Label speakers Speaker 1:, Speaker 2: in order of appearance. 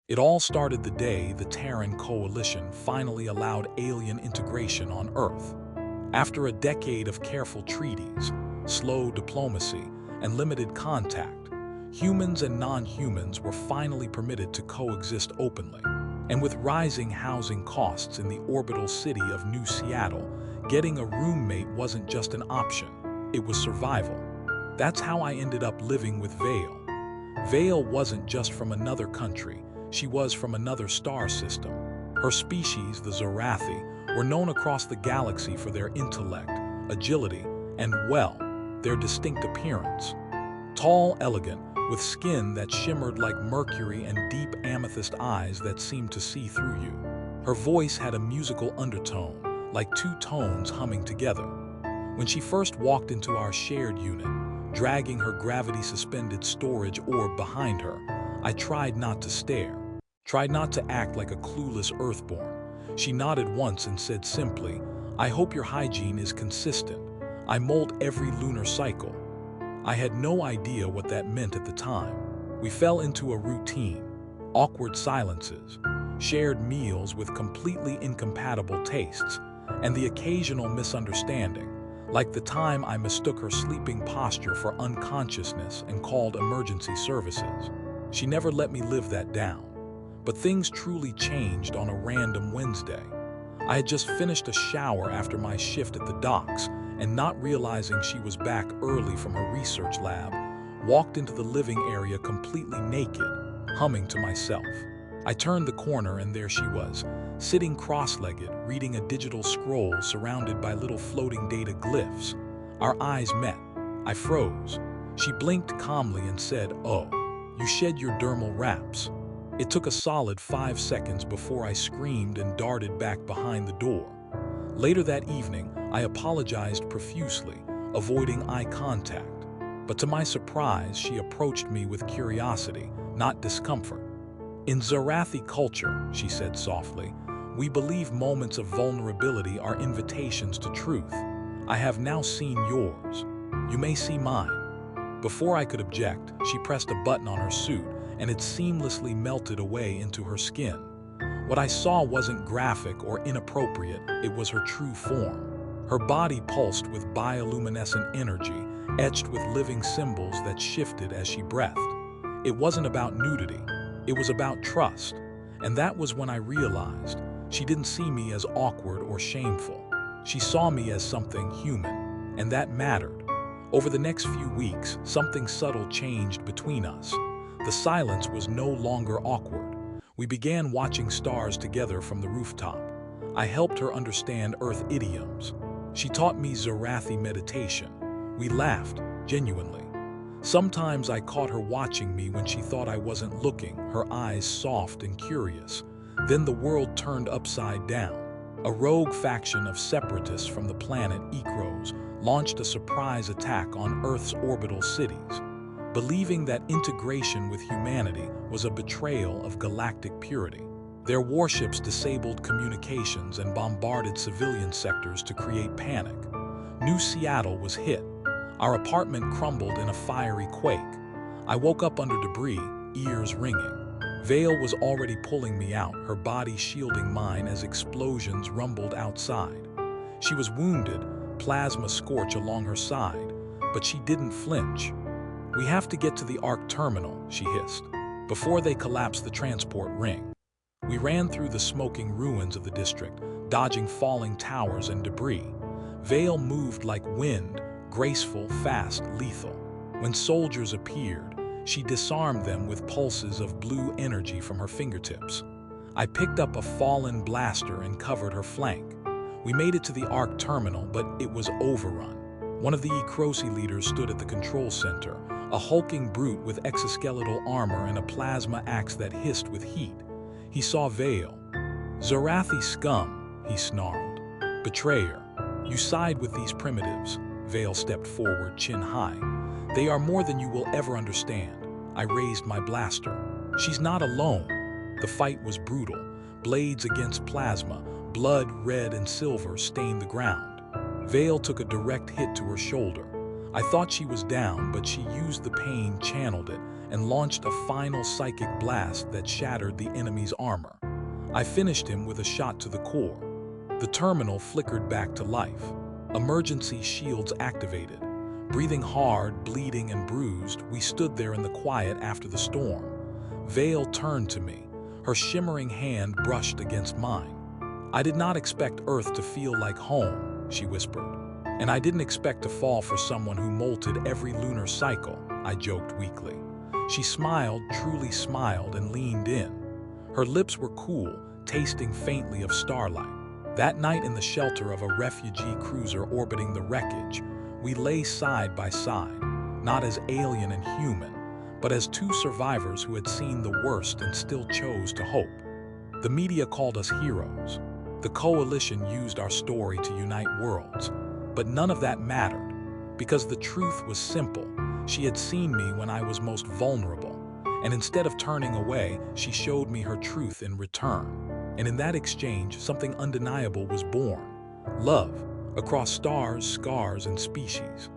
Speaker 1: It all started the day the Terran Coalition finally allowed alien integration on Earth. After a decade of careful treaties, slow diplomacy, and limited contact, humans and non-humans were finally permitted to coexist openly. And with rising housing costs in the orbital city of New Seattle, getting a roommate wasn't just an option, it was survival. That's how I ended up living with Vale. Vale wasn't just from another country, she was from another star system. Her species, the Zorathi, were known across the galaxy for their intellect, agility, and, well, their distinct appearance. Tall, elegant, with skin that shimmered like mercury and deep amethyst eyes that seemed to see through you. Her voice had a musical undertone, like two tones humming together. When she first walked into our shared unit, dragging her gravity-suspended storage orb behind her, I tried not to stare, tried not to act like a clueless Earthborn. She nodded once and said simply, "I hope your hygiene is consistent. I mold every lunar cycle." I had no idea what that meant at the time. We fell into a routine, awkward silences, shared meals with completely incompatible tastes, and the occasional misunderstanding, like the time I mistook her sleeping posture for unconsciousness and called emergency services. She never let me live that down. But things truly changed on a random Wednesday. I had just finished a shower after my shift at the docks, and not realizing she was back early from her research lab, walked into the living area completely naked, humming to myself. I turned the corner and there she was, sitting cross-legged, reading a digital scroll surrounded by little floating data glyphs. Our eyes met. I froze. She blinked calmly and said, "Oh, you shed your dermal wraps." It took a solid 5 seconds before I screamed and darted back behind the door. Later that evening, I apologized profusely, avoiding eye contact. But to my surprise, she approached me with curiosity, not discomfort. "In Zorathi culture," she said softly, "we believe moments of vulnerability are invitations to truth. I have now seen yours. You may see mine." Before I could object, she pressed a button on her suit, and it seamlessly melted away into her skin. What I saw wasn't graphic or inappropriate, it was her true form. Her body pulsed with bioluminescent energy, etched with living symbols that shifted as she breathed. It wasn't about nudity, it was about trust. And that was when I realized she didn't see me as awkward or shameful. She saw me as something human, and that mattered. Over the next few weeks, something subtle changed between us. The silence was no longer awkward. We began watching stars together from the rooftop. I helped her understand Earth idioms. She taught me Zorathi meditation. We laughed, genuinely. Sometimes I caught her watching me when she thought I wasn't looking, her eyes soft and curious. Then the world turned upside down. A rogue faction of separatists from the planet Ikros launched a surprise attack on Earth's orbital cities, believing that integration with humanity was a betrayal of galactic purity. Their warships disabled communications and bombarded civilian sectors to create panic. New Seattle was hit. Our apartment crumbled in a fiery quake. I woke up under debris, ears ringing. Vale was already pulling me out, her body shielding mine as explosions rumbled outside. She was wounded, plasma scorch along her side, but she didn't flinch. "We have to get to the Ark terminal," she hissed, "before they collapse the transport ring." We ran through the smoking ruins of the district, dodging falling towers and debris. Vale moved like wind, graceful, fast, lethal. When soldiers appeared, she disarmed them with pulses of blue energy from her fingertips. I picked up a fallen blaster and covered her flank. We made it to the Ark terminal, but it was overrun. One of the Ikrosi leaders stood at the control center, a hulking brute with exoskeletal armor and a plasma axe that hissed with heat. He saw Vale. "Zorathi scum," he snarled. "Betrayer. You side with these primitives." Vale stepped forward, chin high. "They are more than you will ever understand." I raised my blaster. "She's not alone." The fight was brutal. Blades against plasma, blood, red and silver, stained the ground. Vale took a direct hit to her shoulder. I thought she was down, but she used the pain, channeled it, and launched a final psychic blast that shattered the enemy's armor. I finished him with a shot to the core. The terminal flickered back to life. Emergency shields activated. Breathing hard, bleeding and bruised, we stood there in the quiet after the storm. Vale turned to me. Her shimmering hand brushed against mine. "I did not expect Earth to feel like home," she whispered. "And I didn't expect to fall for someone who molted every lunar cycle," I joked weakly. She smiled, truly smiled, and leaned in. Her lips were cool, tasting faintly of starlight. That night in the shelter of a refugee cruiser orbiting the wreckage, we lay side by side, not as alien and human, but as two survivors who had seen the worst and still chose to hope. The media called us heroes. The coalition used our story to unite worlds. But none of that mattered, because the truth was simple. She had seen me when I was most vulnerable, and instead of turning away, she showed me her truth in return. And in that exchange, something undeniable was born. Love, across stars, scars, and species.